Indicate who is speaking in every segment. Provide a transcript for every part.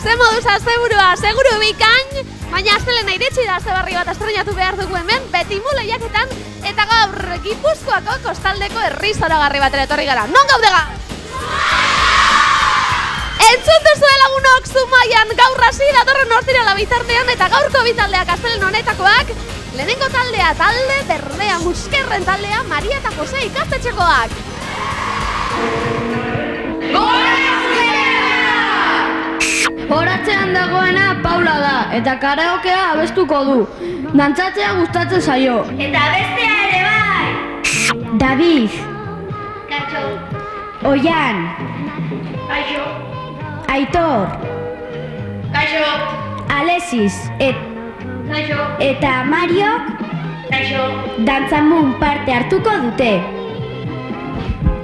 Speaker 1: Ze moduz asteburua, seguru bikain, baina astelena iritsi da ze berri bat estrenatu behar dugu hemen, Betimu lehiaketan, eta gaur Gipuzkoako kostaldeko herri zoragarri batera etorri gara. Non gaude ga? Entzun duzue lagunok Zumaian gaur hasi datorren ostirala bitartean eta gaurko bitaldeak astelen honetakoak. Lehenengo taldea, talde berdea, Muskerren taldea, Maria eta Jose ikastetxekoak.
Speaker 2: Horatzean dagoena Paula da, eta karaokea abestuko du. Dantzatzea gustatzen zaio.
Speaker 3: Eta bestea ere bai!
Speaker 2: David,
Speaker 3: Kaixo.
Speaker 2: Oian,
Speaker 3: Kaixo.
Speaker 2: Aitor,
Speaker 3: Kaixo.
Speaker 2: Alexis
Speaker 3: Kaixo.
Speaker 2: eta Mariok
Speaker 3: Kaixo.
Speaker 2: dantzamun parte hartuko dute.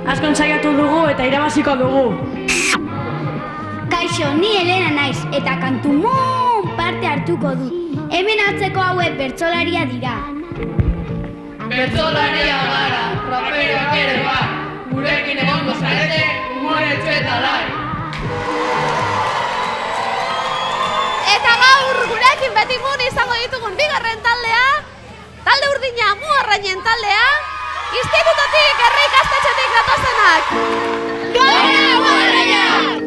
Speaker 4: Askon saiatu dugu eta irabaziko dugu.
Speaker 2: Kaixo, ni Elena naiz eta kantumun parte hartuko du. Hemen atzeko hauek bertsolaria dira.
Speaker 5: Bertsolaria gara, raperoak ere bai, gurekin egongo zarete, umoretsu eta lai.
Speaker 1: Eta gaur gurekin Betimun izango ditugun bigarren taldea, talde urdina Muarrainen taldea, institutotik, herri ikastetxetik datozenak. Gora Muarrainak!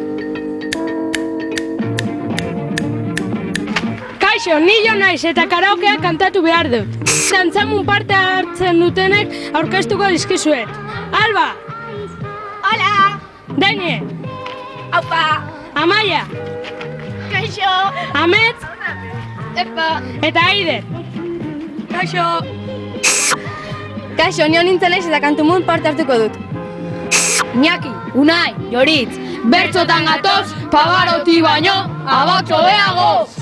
Speaker 4: Kaixo, ni jo naiz eta karaokea kantatu behar dut. Dantzamun parte hartzen dutenek aurkeztuko dizkizuet. Alba!
Speaker 3: Hola!
Speaker 4: Danie!
Speaker 3: Aupa!
Speaker 4: Amaia!
Speaker 3: Kaixo!
Speaker 4: Amet!
Speaker 3: Epa!
Speaker 4: Eta Aider!
Speaker 3: Kaixo!
Speaker 2: Kaixo, ni honintzen naiz eta kantumun parte hartuko dut.
Speaker 4: Iñaki! Unai! Joritz! Bertzotan gatoz, Pavaroti baino, abatxo beagoz!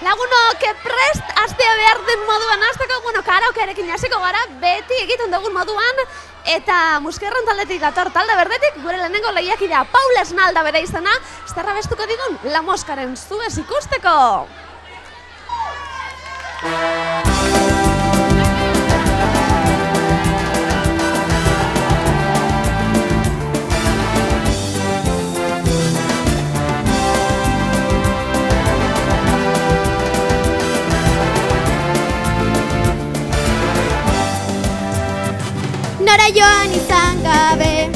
Speaker 1: Lagunok prest hastea behar den moduan hasteko, karaokearekin hasiko gara, beti egiten dugun moduan, eta Muskerren taldetik dator talde berdetik, gure lehenengo lehiakidea Paula Esnalda bere izena, zerra bestuko digun La Moskaren zuez ikusteko!
Speaker 6: Nora joan izan gabe,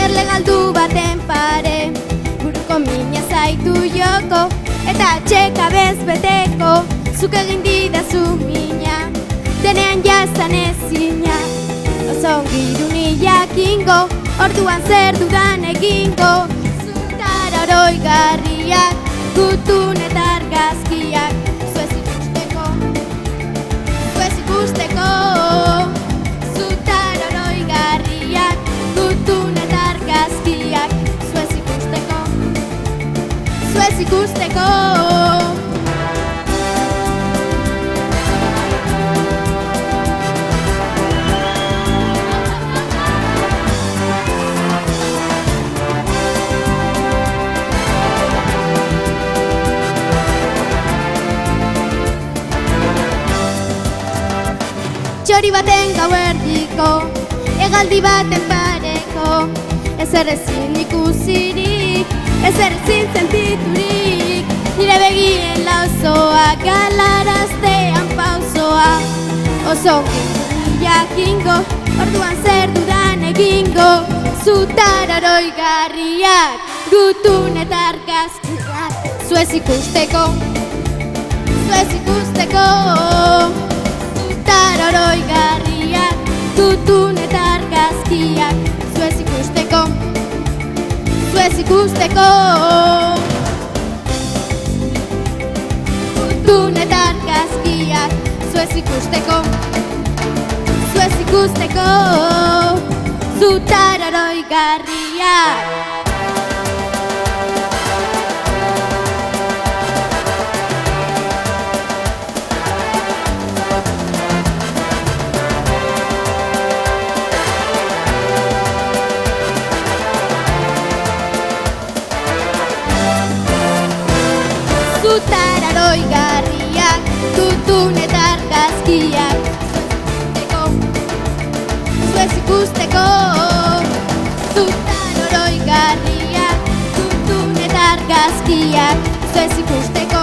Speaker 6: erle galdu baten pare, buruko mina zaitu joko, eta txeka bezbeteko, zuk egin didazu mina, denean jazan ezina. Oso giruni jakingo, orduan zer dudan egingo, zutara oroigarriak, gutun eta argazkiak, zuez ikusteko, zuez ikusteko. Zuez ikusteko. Txori baten gauerdiko, hegaldi baten pareko, ezer ezin ikusirik, ezer ezin sentiturik, nire begien lauzoa, galaraztean pauzoa. Oso ongi jakingo, orduan zer dudan egingo, zutara oroigarriak, gutun eta argazkiak, zuez ikusteko, zuez ikusteko. Zutara oroigarriak, gutun eta argazkiak, zuez ikusteko, zuez ikusteko. Gutun eta argazkiak, zuez ikusteko, zuez ikusteko. Zutara oroigarriak. Zutara oroigarriak, gutun eta argazkiak, zuez ikusteko, zuez ikusteko. Zutara oroigarriak, argazkiak, zu ez ikusteko,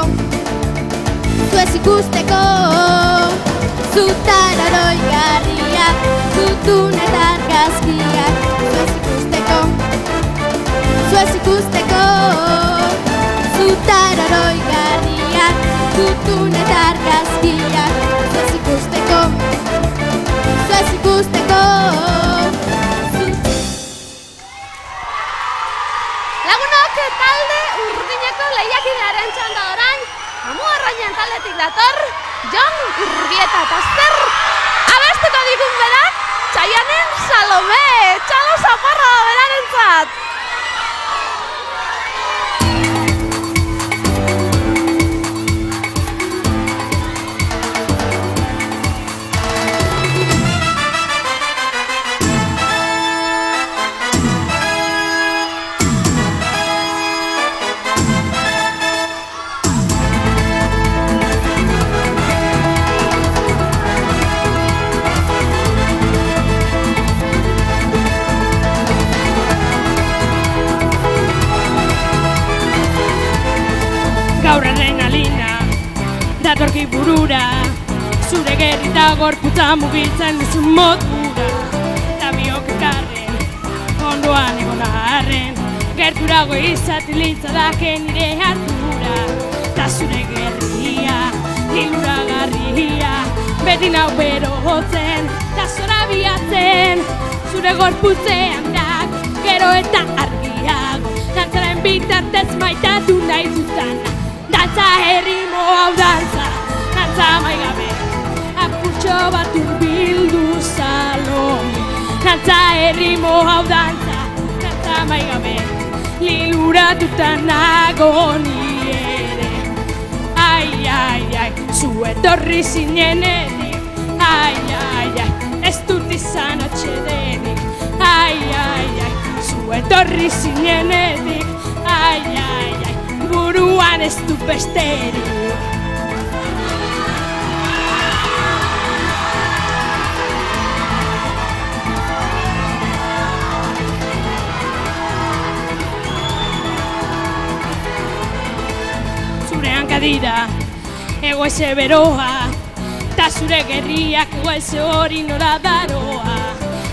Speaker 6: zu ez ikusteko. Zutararoigarriak, tutun eta argazkiak, zu ez ikusteko, zu ez ikusteko. Zutararoigarriak, tutun eta argazkiak, zu ez ikusteko, zu ez ikusteko.
Speaker 1: Lagunok talde Urdineko lehiakidearen txanda orain, Amuarrainen taldetik dator, Jon Urbieta eta zer abestuko digun berak, Txaianen Salome, txalo zaparra berarentzat.
Speaker 4: Gaur adrenalina, datorki burura, zure gerri eta gorputza mugitzen dizun modura. Tabiok ekarren, ondoan egon arren, gerturago izatilitza daken nire hartura. Ta zure gerria, hiluragarria, beti nau berotzen, ta zora biatzen, zure gorputzean dak, gero eta argiago, dantzaren bitartez maitatu nahi dutana. Dantza herrimo hau dantza, dantza maigabe, apurtxo bat urbildu Salome. Dantza herrimo hau dantza, dantza maigabe, liluratuta nago ni ere. Ai, ai, ai, zu etorri zinenetik, ai, ai, ai, ez dut izan atsedenik. Ai, ai, ai, zu etorri zinenetik, ai, ai, ai, buruan ez du besterik. Zure hankadira, ego eze beroa, ta zure gerriak ego eze hori nola daroa.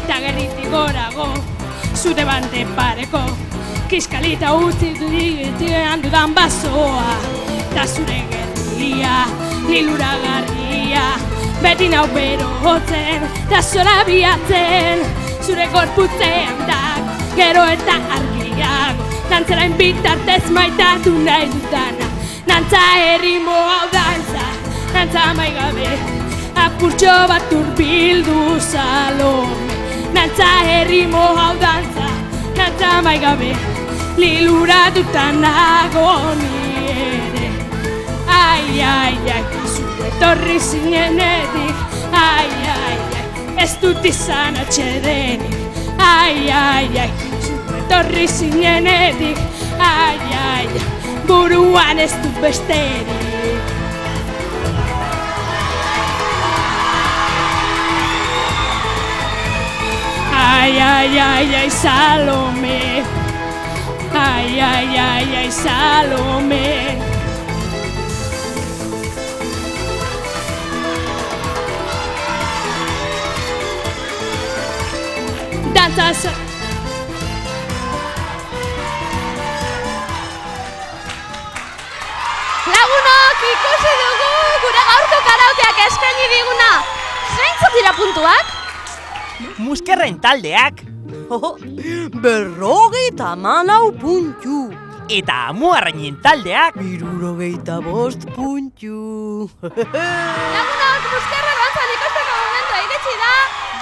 Speaker 4: Ta gerritik gorago, zure bante pareko, kiskalita utzi duditean dudan basoa. Ta zure gerria, liluragarria, beti nau berotzen, ta zora biatzen, zure gorputzean dak, gero eta argiago, dantzaren bitartez maitatu nahi dutana. Dantza herrimo hau dantza, dantza maigabe, apurtxo bat urbildu Salome. Dantza herrimo hau dantza, dantza maigabe, liluratuta nago ni ere. Ai, ai, ai, zu etorri zinenetik, ai, ai, ai, ez dut izan atsedenik. Ai, ai, ai, zu etorri zinenetik, ai, ai, ai, buruan ez dut besterik. Ai, ai, ai, ai, Salome. Ai, ai, ai, ai, Salome. Dantza
Speaker 1: Lagunok ikusi dugu gure gaurko karaokeak eskaini diguna. Zeintzuk dira puntuak?
Speaker 7: Muskerren taldeak
Speaker 5: 54 puntu.
Speaker 7: eta Amuarrainen taldeak
Speaker 5: 75 puntu.
Speaker 1: Lagunok muskerra dantzan ikusteko momentua iritsi da.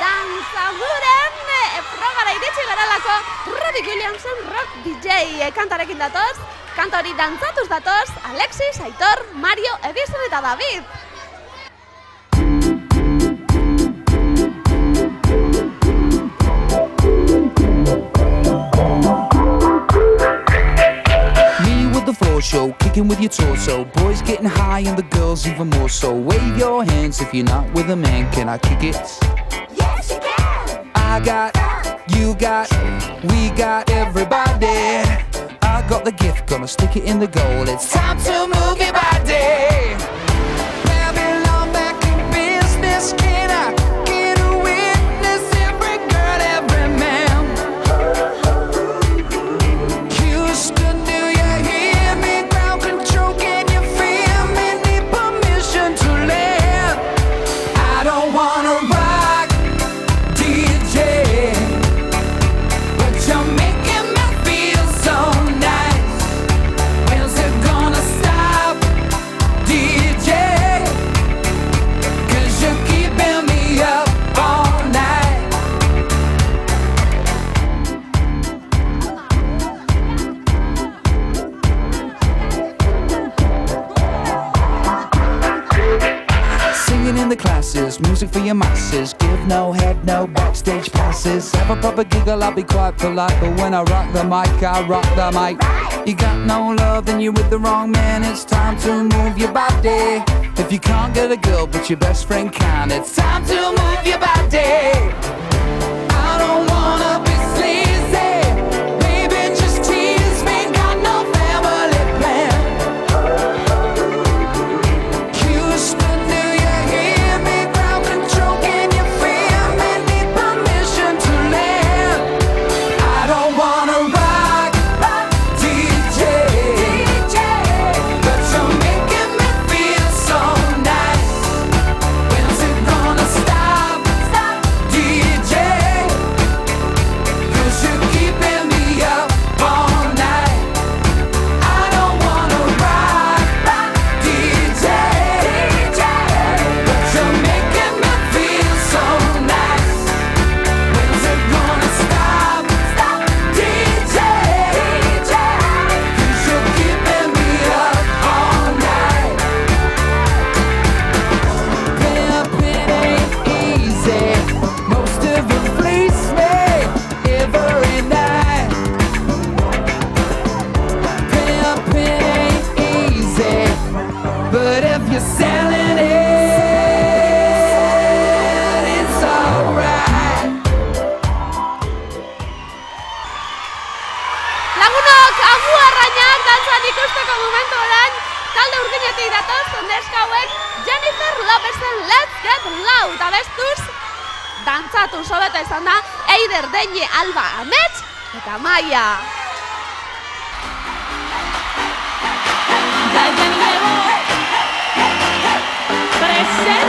Speaker 1: Dantzaguren frogara iritsi garalako Robbie Williamson Rock DJ kantarekin datoz. Kanta hori dantzatuz datoz Alexis, Aitor, Mario, Edison eta David.
Speaker 8: The floor show, kicking with your torso. Boys getting high and the girls even more so. Wave your hands if you're not with a man. Can I kick it?
Speaker 9: Yes, you can.
Speaker 8: I got, you got, we got everybody. I got the gift, gonna stick it in the goal. It's time to move your body. Babylon back in business. Can I get a witness? Every girl, every man. Houston, do you hear me? Ground control, can you feel me? Need permission to land. I don't wanna rock, DJ, but you're making me feel so nice. When's it gonna stop, DJ? 'Cause you're keeping me up all night. Singing in the classes, music for your masses. Give no head, no backstage passes. Have a proper giggle, I'll be quite polite. But when I rock the mic, I rock the mic. You got no love, then you're with the wrong man. It's time to move your body. If you can't get a girl, but your best friend can, it's time to move your body. I don't wanna be sleazy. Baby, just tease me. Got no family plan. Houston, do you hear me? Ground control, can you feel me? Need permission to land. I don't wanna rock, DJ, but you're making me feel so nice. When's it gonna stop, DJ? 'Cause you're keeping me up all night. I don't wanna rock, DJ, but you're making me feel so nice. When's it gonna stop, DJ? 'Cause you're keeping me up all night. Pimpin' ain't easy. Most of it fleece me every night. Pimpin' ain't easy, but if you're selling it, it's alright.
Speaker 1: Lagunok, amu arrainak dantzan ikusteko momentu orain, talde urginetik datoz, neska hauek Jennifer Lopezen Let's Get Loud abestuz, dantzatu sobeto izan da Eider Deñe, Alba Amets eta Maia.
Speaker 9: Taste it.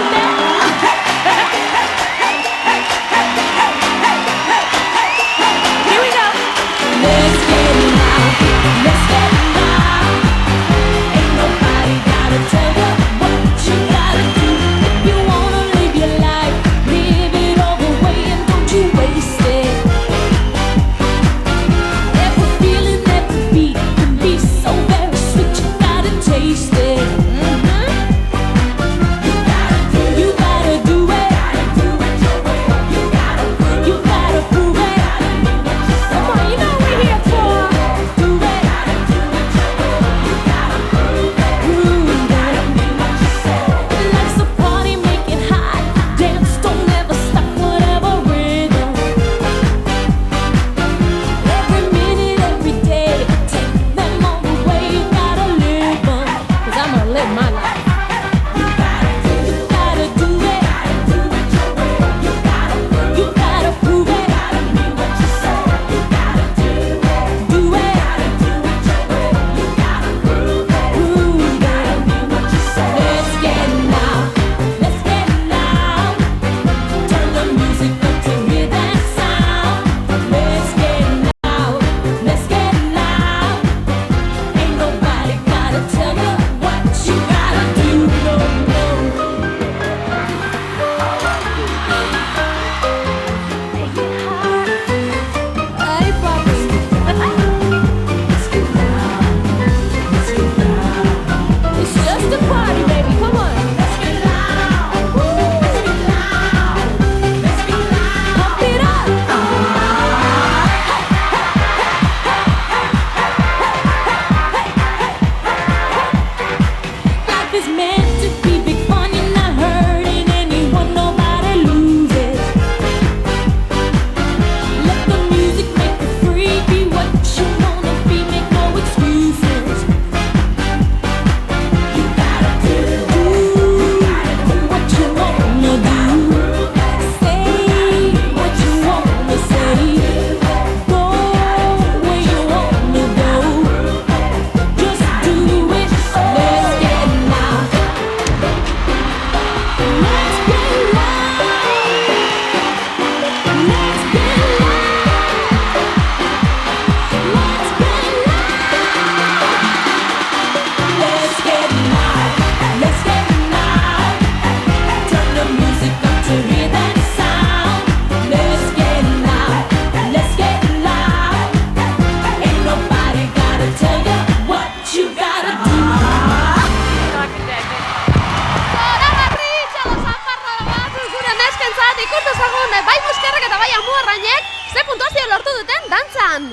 Speaker 1: behintzat ikus dezagun bai Muskerrek eta bai Amuarrainek ze puntuazio lortu duten dantzan.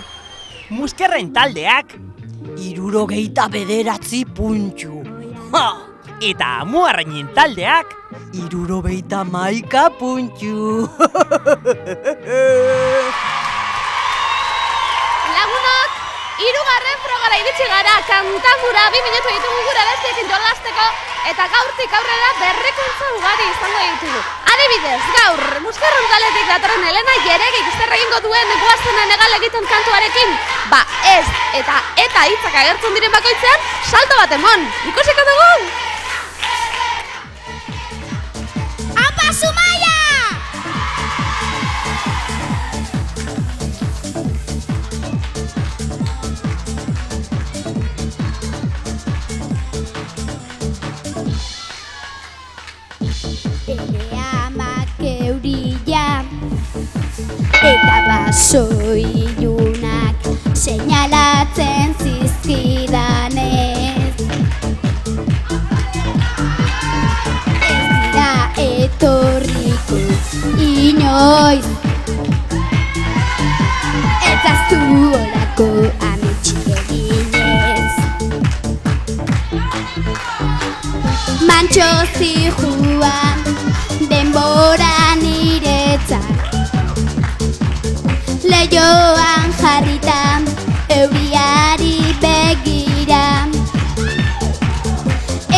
Speaker 7: Muskerren taldeak
Speaker 9: 69 puntu. Ha!
Speaker 7: eta Amuarrainen taldeak
Speaker 9: 71 puntu.
Speaker 1: Lagunok, 3. frogara iritsi gara, kantamura 2 minutu ditugu gure bestiekin jolasteko, eta gaurtik aurrera berrikuntza ugari izango ditugu. Adibidez, gaur, Muskerren taldetik datorren Elena Jeregik zer egingo duen goazenen egal egiten kantuarekin, ba ez eta hitzak agertzen diren bakoitzean, salto bat emon, ikusiko dugu!
Speaker 2: Apa Zumaia! Bere amak eurila eta baso ilunak seinalatzen zizkidanez. Ez dira etorriko inoiz, eta zuolako ametxik eginez. Mantxo zijuan denbora niretzat, leioan jarritan euriari begira,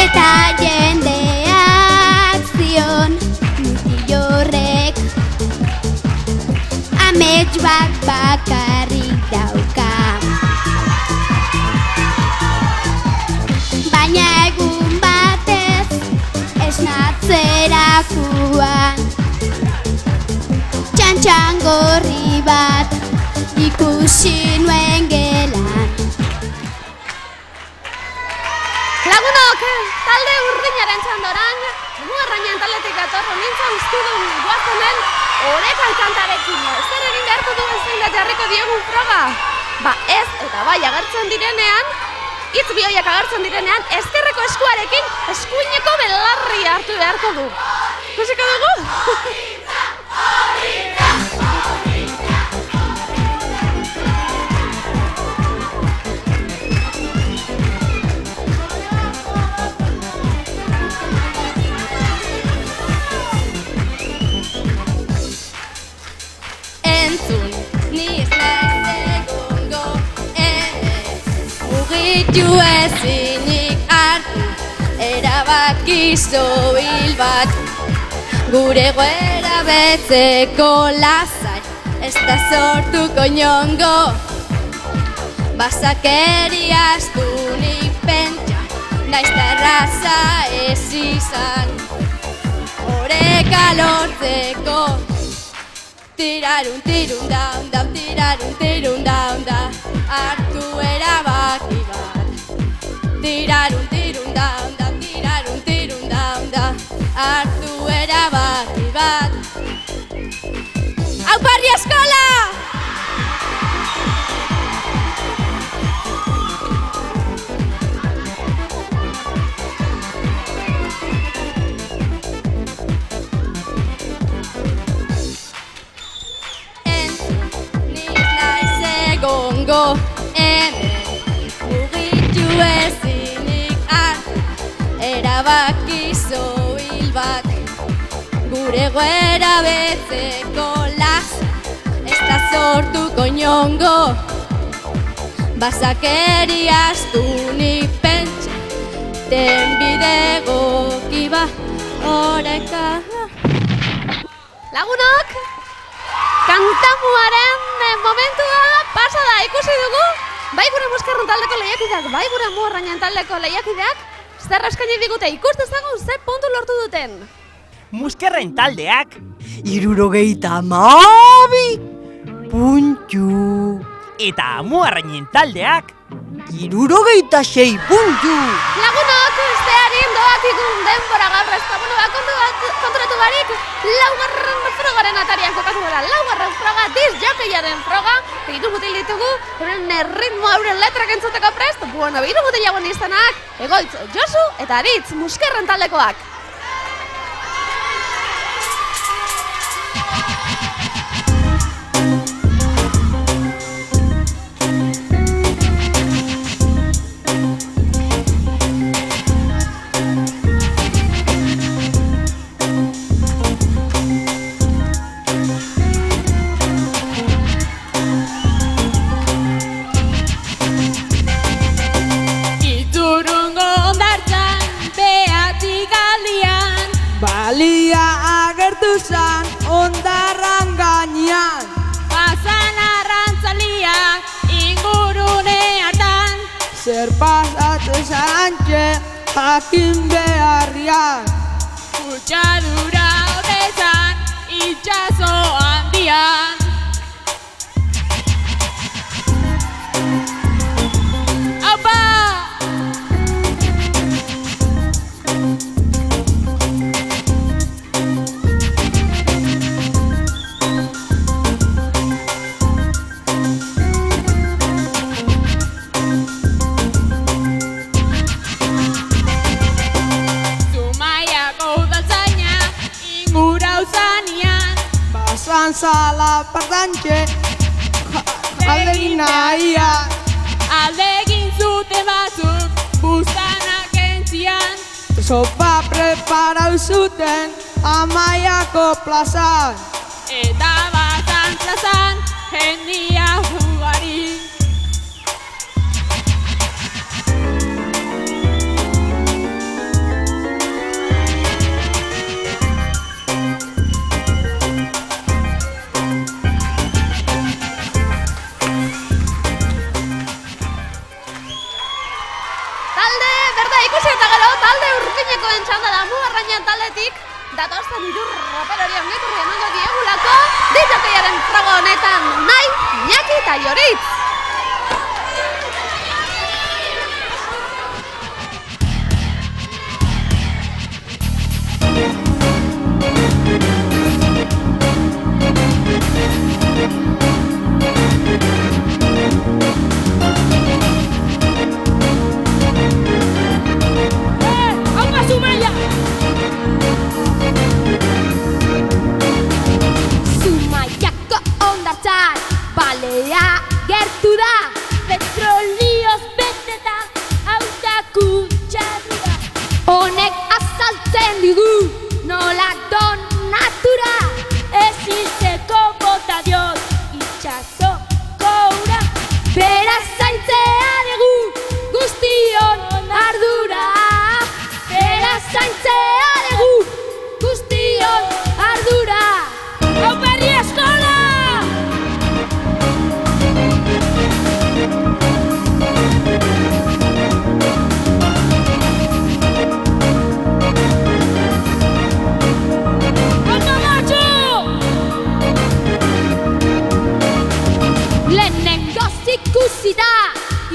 Speaker 2: eta jendeak zion mutilorrek amets bat bakarrik dauka. Baina egun batez esnatzerakuan txantxan gorri bat ikusi nuen gelan.
Speaker 1: Lagunok, talde urdinaren txandoran, Amuarrainen taldetik datorro nintzen ustudun goazenen orekan kantarekin. Zer egin beharko duen zein da jarriko diogun froga? Ba ez eta bai agertzen direnean, hitz bioiak agertzen direnean, ezkerreko eskuarekin eskuineko belarri hartu beharko du. Ikusiko dugu?
Speaker 6: Entzun, ni ez naiz egongo, mugitu ezinik hartu, erabaki soil bat, gure goera betzeko lasai, ez da sortuko inongo, basakeria astunik pentsa, naiz da erraza ez izan, oreka lortzeko. Tirarun, tirun, daun, daun, tirarun, tirun, daun, da, hartu erabaki bat. Tirarun, tirun, daun, daun, tirarun, tirun, daun, da, hartu erabaki bat. Hau parri eskola! Gongo, hemen, mugitu ezinik hartu, erabaki soil bat, gure goera betzeko lasa, ez da sortuko inongo, basakeria astunik pentsa, tenbide egoki ba, oreka.
Speaker 1: Lagunok, kantamuaren momentua pasada ikusi dugu, bai gure Muskerren taldeko lehiakideak, bai gure Amuarrainen taldeko lehiakideak, zer eskaini digute ikus dezagun ze puntu lortu duten.
Speaker 7: Muskerren taldeak
Speaker 9: 72 puntu.
Speaker 7: eta Amuarrainen taldeak
Speaker 9: 76 puntu.
Speaker 1: Lagunok, zearin doatikun denbora gaur ez da, bueno, konturatu barik, 4. frogaren atarian kokatu gara, 4. froga, disjokeiaren froga, hiru mutil ditugu, euren ritmo, euren letrak entzuteko prest, bueno, hiru mutil jagoen izanak, Egoitz, Josu eta Aritz, Muskerren taldekoak.
Speaker 5: izan ondarran gainean.
Speaker 3: Pasan arrantzalia ingurune hartan.
Speaker 5: Zer pasatu zantxe jakin beharrian.
Speaker 3: Kutsadura odezan itxaso handian. Aupa!
Speaker 5: Basan zala partantxe aldegin nahian.
Speaker 3: Aldegin zute batzuk bustanak entzian.
Speaker 5: Sopa preparau zuten Amaiako plazan.
Speaker 3: Eta batan plazan jendia ugari.
Speaker 1: Ikusi eta gero, talde urdinekoen txanda da Mugarrainen taldetik datozen hiru raperori ongeturri emango diegulako DJ-aren froga honetan Unai, Iñaki eta Joritz.
Speaker 2: Zumaiako ondartzan balea gertu da. Petrolioz betetan autakutsadura. Honek azaltzen digu nola don natura. Ez hiltzeko bota diot itxasoko ura. Beraz zaintzea dugu guztion ardura. Beraz zaintzea dugu guztion ardura. Hau berri eskola! Lehenengoz ikusi da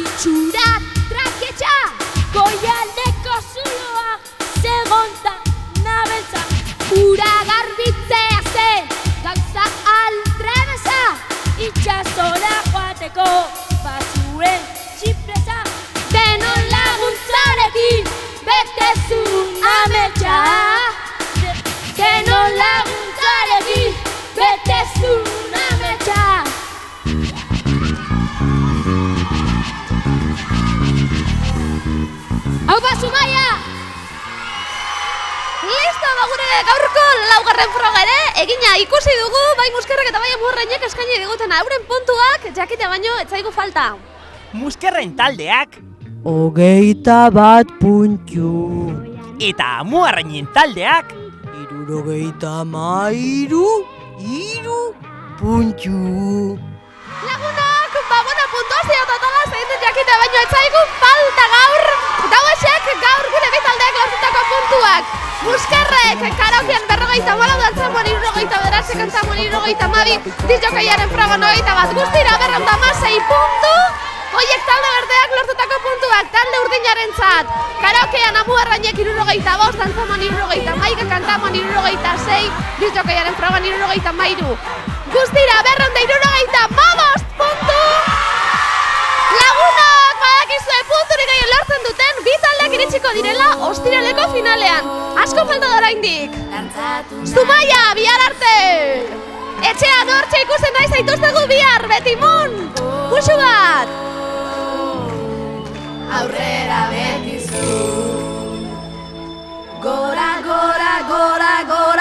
Speaker 2: itxura traketxa. Goialdeko zuloa segonta nabeltza. Ura garbitzea zen gauza aldrebeza. Itxasora joateko bazuen txipreza. Denon laguntzarekin betezun ametsa. Denon laguntzarekin betezun ametsa. Aupa Zumaia!
Speaker 1: Listo, gure gaurko laugarren froga ere egina ikusi dugu, bai Muskerrek eta bai Mugarrainek eskaini diguten euren puntuak jakite baino ez zaigu falta.
Speaker 7: Muskerren taldeak
Speaker 9: 21 puntu.
Speaker 7: eta Mugarrainen taldeak
Speaker 9: 73 puntu.
Speaker 1: Lagunak, puntuazio totala zein dut jakite baino ez zaigu falta gaur. Dauesek gaur gure bi taldeak lortutako puntuak. Muskerrek karaokean 54, dantzamon 79, kantzamon 72, disjokaiaren frogan 21, guztira 206 puntu. Hoiek talde berdeak lortutako puntuak talde urdinarentzat. Karaokean Mugarrainek 75, dantzamon 71, kantamon 76, disjokaiaren frogan 73. Guztira 275 puntu. Lagunak, badakizue punturik gehien lortzen duten bi taldeak iritsiko direla ostiraleko finalean. Asko falta da oraindik. Zumaia, bihar arte! Etxean hortxe ikusten nahi zaituztegu bihar, betimun! Musu bat!
Speaker 6: Aurrera betizu. Gora, gora, gora, gora.